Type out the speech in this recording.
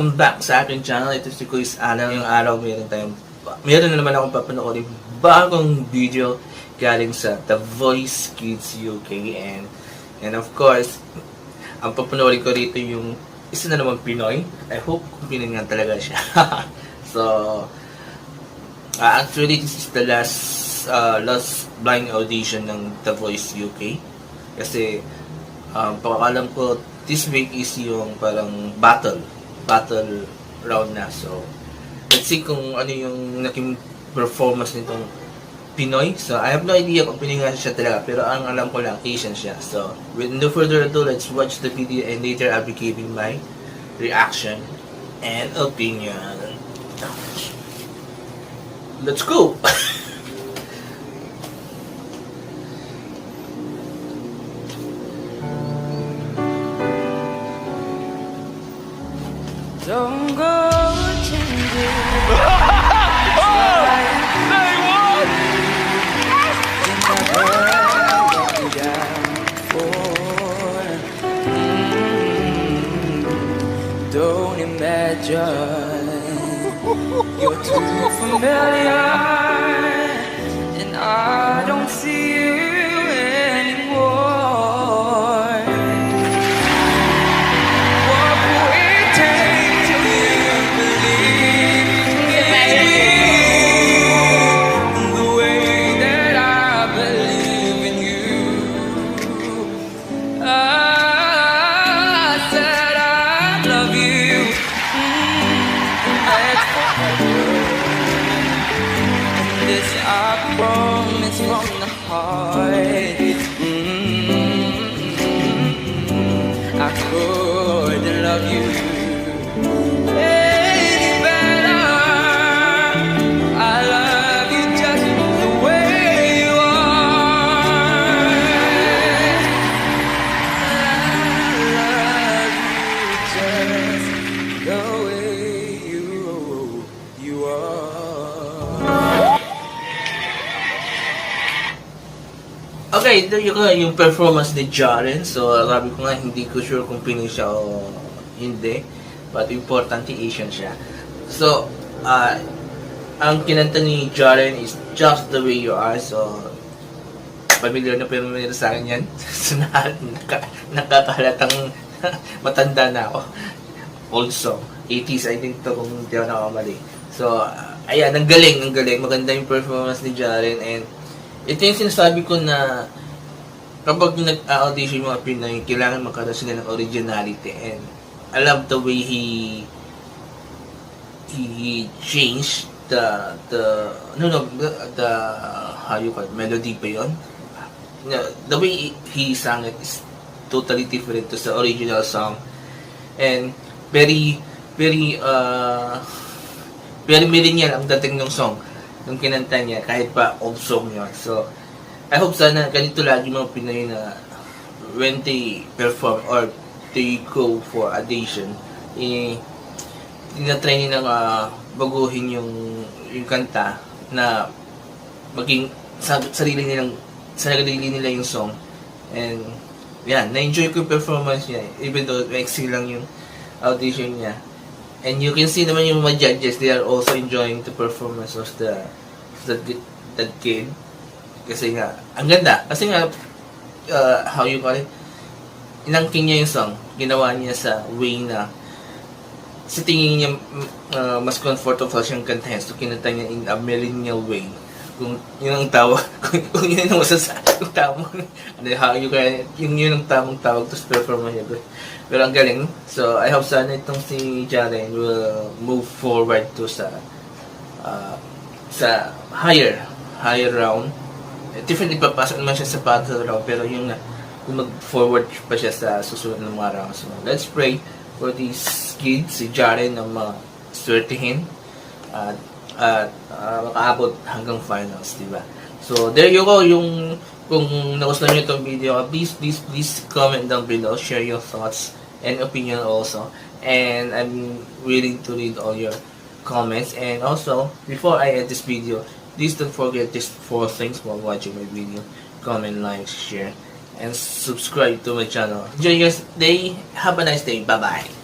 welcome back sa aking channel. Ito si Kuis Alang. Yung araw meron na naman akong papanoorin bagong video galing sa The Voice Kids UK, and of course, ang papanoorin ko rito yung isa na namang Pinoy. I hope Pinoy nga talaga siya. So, actually this is the last blind audition ng The Voice UK. Kasi pakakalam ko this week is yung parang battle round na. So, let's see kung ano yung naging performance nitong Pinoy. So, I have no idea kung Pinoy nga siya talaga, pero ang alam ko lang, Asian siya. So, with no further ado, let's watch the video and later I'll be giving my reaction and opinion. Let's go! Don't go changing. Say what? Don't imagine you're too familiar, and I don't see you anymore. What will it take to believe in the way that I believe in you? I said I love you. That's forever. This I promise from the heart. I couldn't love you any better. I love you just the way you are. I love you just the way you are. Okay, ito yung performance ni Jaren. So, sabi ko nga, hindi ko sure kung Pinoy siya o hindi. But importante, Asian siya. So, ang kinanta ni Jaren is Just the Way You Are. So, familiar na sa akin yan. So, nakakahalatang matanda na ako. Old song. 80s, I think to, kung hindi ako nakamali. So, ayan, ang galing. Maganda yung performance ni Jaren, and ito yung sinasabi ko na kapag nag-audition yung mga Pinoy, kailangan magkaroon sila ng originality, and I love the way he changed the how you call it, melody pa yun. The way he sang it is totally different to the original song, and very millennial ang dating ng song nung kinanta niya, kahit pa old song yun. So, I hope sana ganito lagi mga Pinoy na when they perform or they go for audition, tinatry nilang baguhin yung kanta na maging sarili nila yung song. And yan, na-enjoy ko yung performance niya, even though maiksi lang yung audition niya. And you can see naman yung mga judges, they are also enjoying the performance of that kid. Kasi nga, ang ganda. Kasi nga, how you call it, inangking niya yung song. Ginawa niya sa way na sa tingin niya mas comfortable siyang kantahin. So, kinanta niya in a millennial way. Kung yun ang tawag, kung yun ang masasakit tamang, how you call it, yun ang tamang tawag to performance niya. Pero ang galing. So, I hope sana itong si Jaren will move forward to sa higher round. Definitely papasok naman siya sa battle round, pero yung kung mag-forward pa siya sa susunod ng mga rounds. So, let's pray for these kids, si Jaren, na ma-swertihin at makaabot hanggang finals, diba? So, there you go. Kung nagustuhan nyo itong video, please comment down below, share your thoughts and opinion also, and I'm willing to read all your comments. And also, before I end this video, please don't forget these 4 things while watching my video: comment, like, share, and subscribe to my channel. Enjoy your day. Have a nice day. Bye bye.